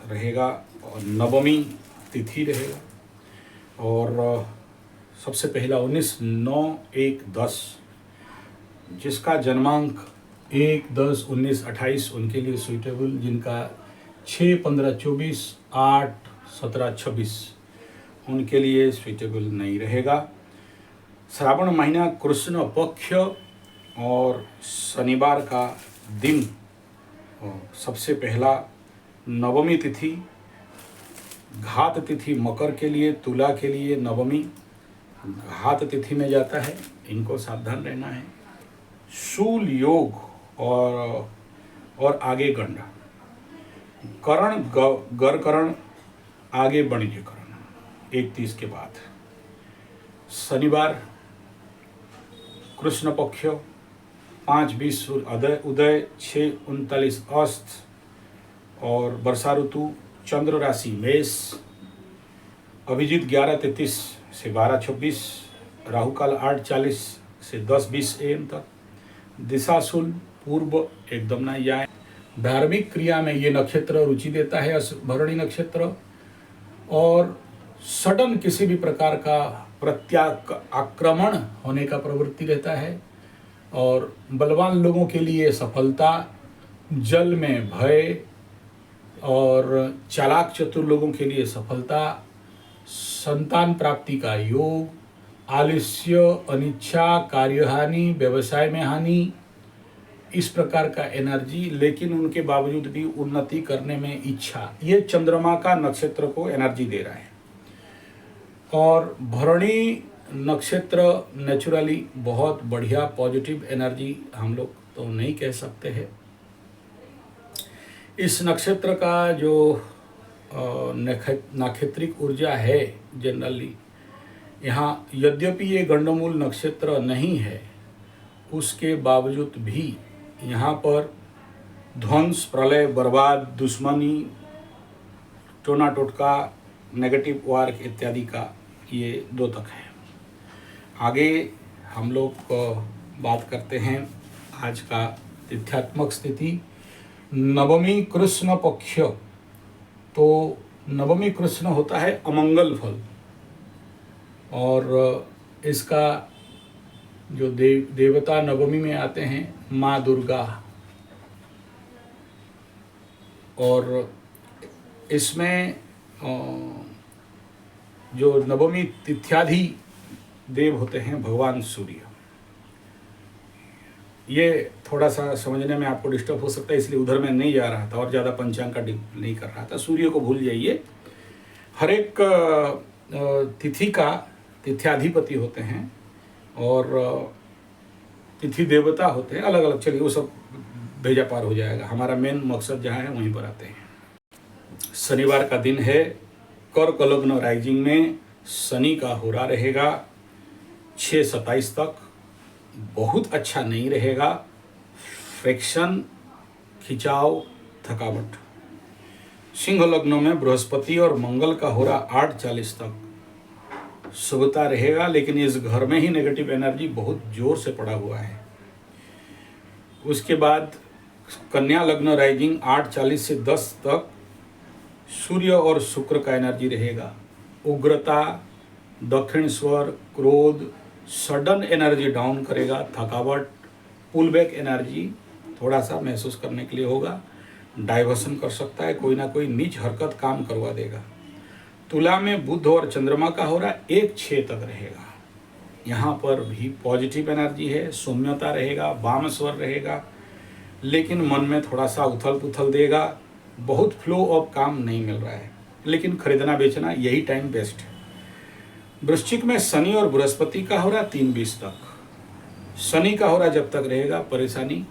रहेगा और नवमी तिथि रहेगा। और सबसे पहला 19/9/1/10 जिसका जन्मांक 1/10/19/28 उनके लिए सुइटेबल, जिनका 6/15/24 8/17/26 उनके लिए सुइटेबल नहीं रहेगा। श्रावण महीना कृष्ण पक्ष और शनिवार का दिन, सबसे पहला नवमी तिथि, घात तिथि मकर के लिए, तुला के लिए नवमी घात तिथि में जाता है, इनको सावधान रहना है। शूल योग और आगे गंड, करण गर करण आगे वाणिज्य करण 31 के बाद। शनिवार कृष्ण पक्ष 5:20 उदय 6:39 अस्त और वर्षा ऋतु चंद्र राशि मेष, अभिजीत 11:33 से 12:26, राहु काल 8:40 से 10:20 AM तक, दिशाशूल पूर्व एकदम ना जाए। धार्मिक क्रिया में ये नक्षत्र रुचि देता है, भरणी नक्षत्र, और सडन किसी भी प्रकार का प्रत्याक्रमण होने का प्रवृत्ति रहता है। और बलवान लोगों के लिए सफलता, जल में भय, और चालाक चतुर लोगों के लिए सफलता, संतान प्राप्ति का योग, आलस्य, अनिच्छा, कार्यहानि, व्यवसाय में हानि, इस प्रकार का एनर्जी, लेकिन उनके बावजूद भी उन्नति करने में इच्छा, ये चंद्रमा का नक्षत्र को एनर्जी दे रहा है। और भरणी नक्षत्र नेचुरली बहुत बढ़िया पॉजिटिव एनर्जी हम लोग तो नहीं कह सकते हैं। इस नक्षत्र का जो नाक्षत्रिक ऊर्जा है जनरली, यहाँ यद्यपि ये गंडमूल नक्षत्र नहीं है, उसके बावजूद भी यहाँ पर ध्वंस, प्रलय, बर्बाद, दुश्मनी, टोना टोटका, नेगेटिव वार्क इत्यादि का ये द्योतक है। आगे हम लोग बात करते हैं आज का तिथ्यात्मक स्थिति। नवमी कृष्ण पक्ष, तो नवमी कृष्ण होता है अमंगल फल, और इसका जो देवता नवमी में आते हैं माँ दुर्गा, और इसमें जो नवमी तिथ्याधि देव होते हैं भगवान सूर्य। ये थोड़ा सा समझने में आपको डिस्टर्ब हो सकता है, इसलिए उधर मैं नहीं जा रहा था और ज़्यादा पंचांग का नहीं कर रहा था। सूर्य को भूल जाइए। हर एक तिथि का तिथ्याधिपति होते हैं और तिथि देवता होते हैं अलग अलग। चलिए वो सब भेजा पार हो जाएगा, हमारा मेन मकसद जहाँ है वहीं पर आते हैं। शनिवार का दिन है, कर्क लग्न राइजिंग में शनि का होरा रहेगा 6:27 तक, बहुत अच्छा नहीं रहेगा। फ्रिक्शन, खिंचाव, थकावट। सिंह लग्न में बृहस्पति और मंगल का होरा 8:40 तक शुभता रहेगा, लेकिन इस घर में ही नेगेटिव एनर्जी बहुत जोर से पड़ा हुआ है। उसके बाद कन्या लग्न राइजिंग 8:40 से 10 तक सूर्य और शुक्र का एनर्जी रहेगा। उग्रता, दक्षिण स्वर, क्रोध, सडन एनर्जी डाउन करेगा, थकावट, पुल बैक एनर्जी थोड़ा सा महसूस करने के लिए होगा। डाइवर्सन कर सकता है, कोई ना कोई नीच हरकत काम करवा देगा। तुला में बुध और चंद्रमा का हो रहा 1-6 तक रहेगा। यहाँ पर भी पॉजिटिव एनर्जी है, सौम्यता रहेगा, वाम स्वर रहेगा, लेकिन मन में थोड़ा सा उथल पुथल देगा। बहुत फ्लो ऑफ काम नहीं मिल रहा है, लेकिन खरीदना बेचना यही टाइम बेस्ट है। वृश्चिक में शनि और बृहस्पति का हो रहा 3:20 तक। शनि का हो रहा जब तक रहेगा परेशानी,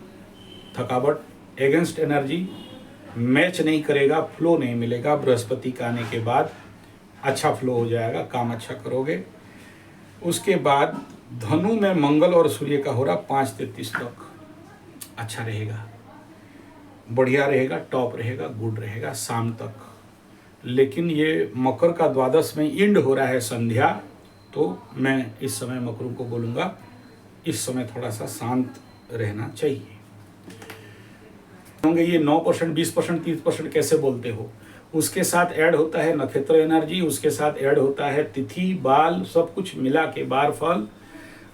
थकावट, एगेंस्ट एनर्जी, मैच नहीं करेगा, फ्लो नहीं मिलेगा। बृहस्पति का आने के बाद अच्छा फ्लो हो जाएगा, काम अच्छा करोगे। उसके बाद धनु में मंगल और सूर्य का हो रहा 5:33 तक अच्छा रहेगा, बढ़िया रहेगा, टॉप रहेगा, गुड रहेगा शाम तक। लेकिन ये मकर का द्वादश में इंड हो रहा है संध्या, तो मैं इस समय मकरों को बोलूँगा इस समय थोड़ा सा शांत रहना चाहिए। होंगे ये 9%, 20%, 30% कैसे बोलते हो? उसके साथ ऐड होता है नक्षत्र एनर्जी, उसके साथ ऐड होता है तिथि, बाल, सब कुछ मिला के, बार फल,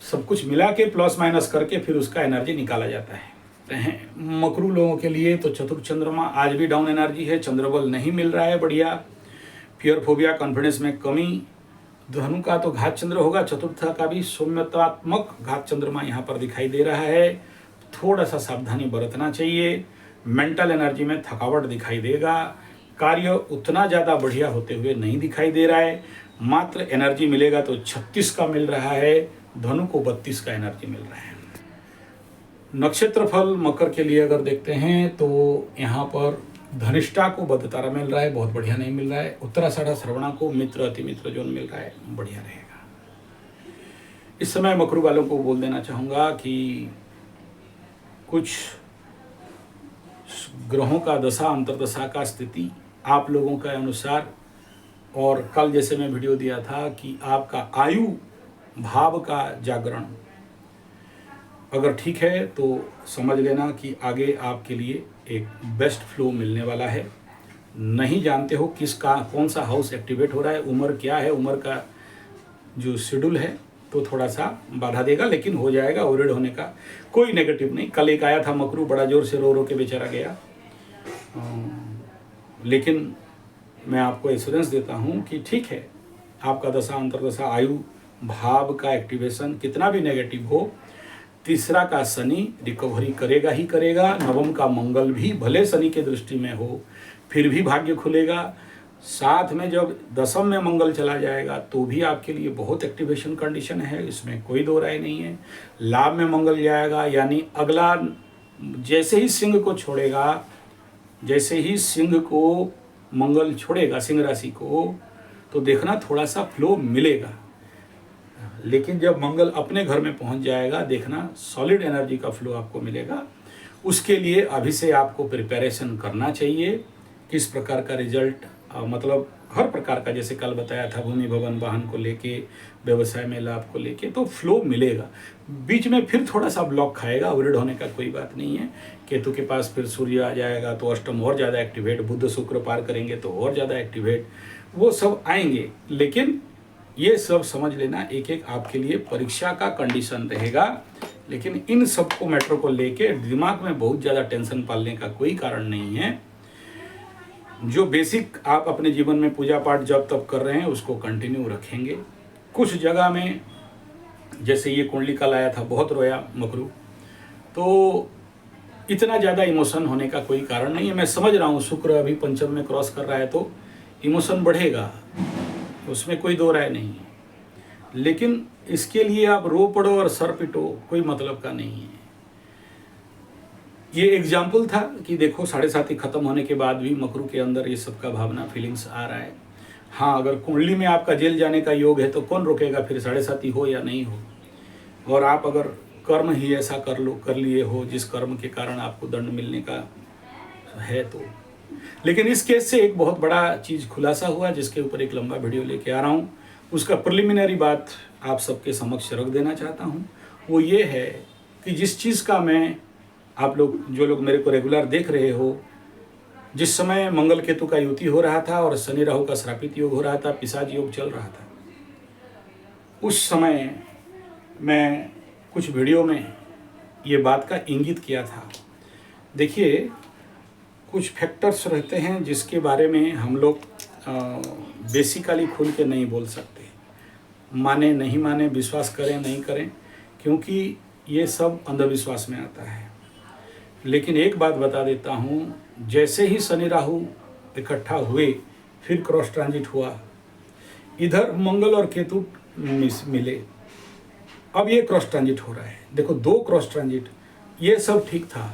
सब कुछ मिला के प्लस माइनस करके फिर उसका एनर्जी निकाला जाता है। मकरू लोगों के लिए तो चतुर्थ चंद्रमा आज भी डाउन एनर्जी है, चंद्रबल नहीं मिल रहा है बढ़िया, फियर फोबिया, कॉन्फिडेंस में कमी। धनु का तो घात चंद्र होगा, चतुर्थ का भी सौम्यतात्मक घात चंद्रमा यहाँ पर दिखाई दे रहा है। थोड़ा सा सावधानी बरतना चाहिए। मेंटल एनर्जी में थकावट दिखाई देगा, कार्य उतना ज़्यादा बढ़िया होते हुए नहीं दिखाई दे रहा है। मात्र एनर्जी मिलेगा तो 36 का मिल रहा है, धनु को 32 का एनर्जी मिल रहा है। नक्षत्रफल मकर के लिए अगर देखते हैं तो यहाँ पर धनिष्ठा को बद तारा मिल रहा है, बहुत बढ़िया नहीं मिल रहा है। उत्तराषाढ़ा श्रवणा को मित्र अति मित्र जोन मिल रहा है, बढ़िया रहेगा। इस समय मकरू वालों को बोल देना चाहूँगा कि कुछ ग्रहों का दशा अंतर्दशा का स्थिति आप लोगों के अनुसार, और कल जैसे मैं वीडियो दिया था कि आपका आयु भाव का जागरण अगर ठीक है तो समझ लेना कि आगे आपके लिए एक बेस्ट फ्लो मिलने वाला है। नहीं जानते हो किसका कौन सा हाउस एक्टिवेट हो रहा है, उम्र क्या है, उम्र का जो शेड्यूल है तो थोड़ा सा बाधा देगा, लेकिन हो जाएगा। ओवररेड होने का कोई नेगेटिव नहीं। कल एक आया था मकरू, बड़ा जोर से रो रो के बेचारा गया, लेकिन मैं आपको एश्योरेंस देता हूँ कि ठीक है, आपका दशा अंतर्दशा आयु भाव का एक्टिवेशन कितना भी नेगेटिव हो, तीसरा का शनि रिकवरी करेगा ही करेगा। नवम का मंगल भी भले शनि के दृष्टि में हो फिर भी भाग्य खुलेगा। साथ में जब दशम में मंगल चला जाएगा तो भी आपके लिए बहुत एक्टिवेशन कंडीशन है, इसमें कोई दो राय नहीं है। लाभ में मंगल जाएगा, यानी अगला जैसे ही सिंह को छोड़ेगा, जैसे ही सिंह को मंगल छोड़ेगा सिंह राशि को, तो देखना थोड़ा सा फ्लो मिलेगा। लेकिन जब मंगल अपने घर में पहुंच जाएगा, देखना सॉलिड एनर्जी का फ्लो आपको मिलेगा। उसके लिए अभी से आपको प्रिपरेशन करना चाहिए। किस प्रकार का रिजल्ट, मतलब हर प्रकार का, जैसे कल बताया था भूमि भवन वाहन को लेके, व्यवसाय में लाभ को लेके, तो फ्लो मिलेगा। बीच में फिर थोड़ा सा ब्लॉक खाएगा, ओवररेड होने का कोई बात नहीं है। केतु के पास फिर सूर्य आ जाएगा तो अष्टम और ज़्यादा एक्टिवेट, बुध शुक्र पार करेंगे तो और ज़्यादा एक्टिवेट, वो सब आएंगे। लेकिन ये सब समझ लेना एक एक आपके लिए परीक्षा का कंडीशन रहेगा। लेकिन इन सबको मैटर को लेके दिमाग में बहुत ज़्यादा टेंशन पालने का कोई कारण नहीं है। जो बेसिक आप अपने जीवन में पूजा पाठ जब तब कर रहे हैं उसको कंटिन्यू रखेंगे। कुछ जगह में जैसे ये कुंडली कल आया था, बहुत रोया मकरू, तो इतना ज़्यादा इमोशन होने का कोई कारण नहीं है। मैं समझ रहा हूँ शुक्र अभी पंचम में क्रॉस कर रहा है तो इमोशन बढ़ेगा, उसमें कोई दो राय नहीं है। लेकिन इसके लिए आप रो पड़ो और सर पिटो, कोई मतलब का नहीं है। ये एग्जाम्पल था कि देखो 7.5 खत्म होने के बाद भी मकरू के अंदर ये सब का भावना फीलिंग्स आ रहा है। हाँ, अगर कुंडली में आपका जेल जाने का योग है तो कौन रोकेगा फिर 7.5 हो या नहीं हो। और आप अगर कर्म ही ऐसा कर लिए हो जिस कर्म के कारण आपको दंड मिलने का है तो। लेकिन इस केस से एक बहुत बड़ा चीज़ खुलासा हुआ जिसके ऊपर एक लंबा वीडियो लेके आ रहा हूँ। उसका प्रिलिमिनरी बात आप सबके समक्ष रख देना चाहता हूँ। वो ये है कि जिस चीज़ का मैं, आप लोग जो लोग मेरे को रेगुलर देख रहे हो, जिस समय मंगल केतु का युति हो रहा था और शनि राहु का श्रापित योग हो रहा था, पिशाच योग चल रहा था, उस समय मैं कुछ वीडियो में ये बात का इंगित किया था। देखिए, कुछ फैक्टर्स रहते हैं जिसके बारे में हम लोग बेसिकली खुल के नहीं बोल सकते। माने नहीं माने, विश्वास करें नहीं करें, क्योंकि ये सब अंधविश्वास में आता है। लेकिन एक बात बता देता हूँ, जैसे ही शनि राहु इकट्ठा हुए, फिर क्रॉस ट्रांजिट हुआ, इधर मंगल और केतु मिले, अब ये क्रॉस ट्रांजिट हो रहा है। देखो 2 क्रॉस ट्रांजिट, ये सब ठीक था।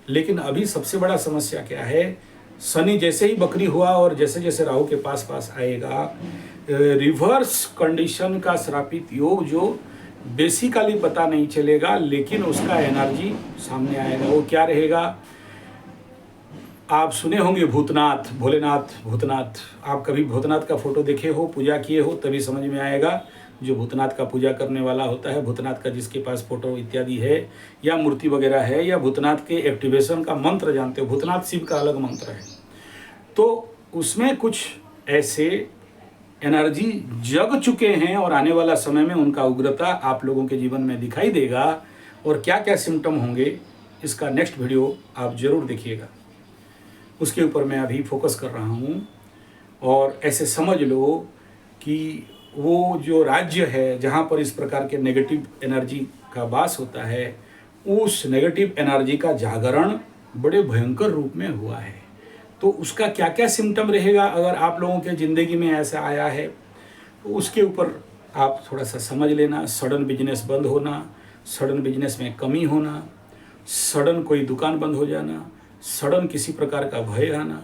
लेकिन अभी सबसे बड़ा समस्या क्या है, शनि जैसे ही बकरी हुआ और जैसे जैसे राहु के पास पास आएगा, रिवर्स कंडीशन का श्रापित योग जो बेसिकली पता नहीं चलेगा, लेकिन उसका एनर्जी सामने आएगा। वो क्या रहेगा, आप सुने होंगे भूतनाथ, भोलेनाथ, भूतनाथ। आप कभी भूतनाथ का फोटो देखे हो, पूजा किए हो, तभी समझ में आएगा। जो भूतनाथ का पूजा करने वाला होता है, भूतनाथ का जिसके पास फोटो इत्यादि है या मूर्ति वगैरह है, या भूतनाथ के एक्टिवेशन का मंत्र जानते हो, भूतनाथ शिव का अलग मंत्र है। तो उसमें कुछ ऐसे एनर्जी जग चुके हैं और आने वाला समय में उनका उग्रता आप लोगों के जीवन में दिखाई देगा। और क्या क्या सिम्टम होंगे इसका नेक्स्ट वीडियो आप ज़रूर देखिएगा, उसके ऊपर मैं अभी फोकस कर रहा हूँ। और ऐसे समझ लो कि वो जो राज्य है जहाँ पर इस प्रकार के नेगेटिव एनर्जी का वास होता है, उस नेगेटिव एनर्जी का जागरण बड़े भयंकर रूप में हुआ है। तो उसका क्या क्या सिम्टम रहेगा अगर आप लोगों के ज़िंदगी में ऐसा आया है, तो उसके ऊपर आप थोड़ा सा समझ लेना। सडन बिजनेस बंद होना, सडन बिजनेस में कमी होना, सडन कोई दुकान बंद हो जाना, सडन किसी प्रकार का भय आना,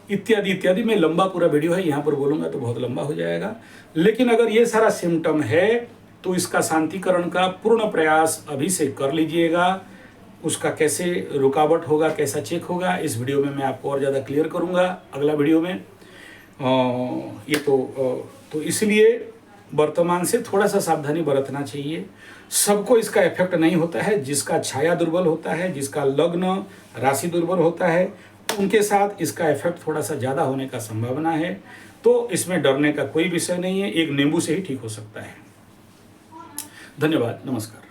इत्यादि इत्यादि। मैं लंबा पूरा वीडियो है, यहाँ पर बोलूँगा तो बहुत लंबा हो जाएगा। लेकिन अगर ये सारा सिम्टम है तो इसका शांतिकरण का पूर्ण प्रयास अभी से कर लीजिएगा। उसका कैसे रुकावट होगा, कैसा चेक होगा, इस वीडियो में मैं आपको और ज़्यादा क्लियर करूँगा अगला वीडियो में। ये तो इसलिए वर्तमान से थोड़ा सा सावधानी बरतना चाहिए। सबको इसका इफेक्ट नहीं होता है। जिसका छाया दुर्बल होता है, जिसका लग्न राशि दुर्बल होता है, उनके साथ इसका इफेक्ट थोड़ा सा ज़्यादा होने का संभावना है। तो इसमें डरने का कोई विषय नहीं है, एक नींबू से ही ठीक हो सकता है। धन्यवाद, नमस्कार।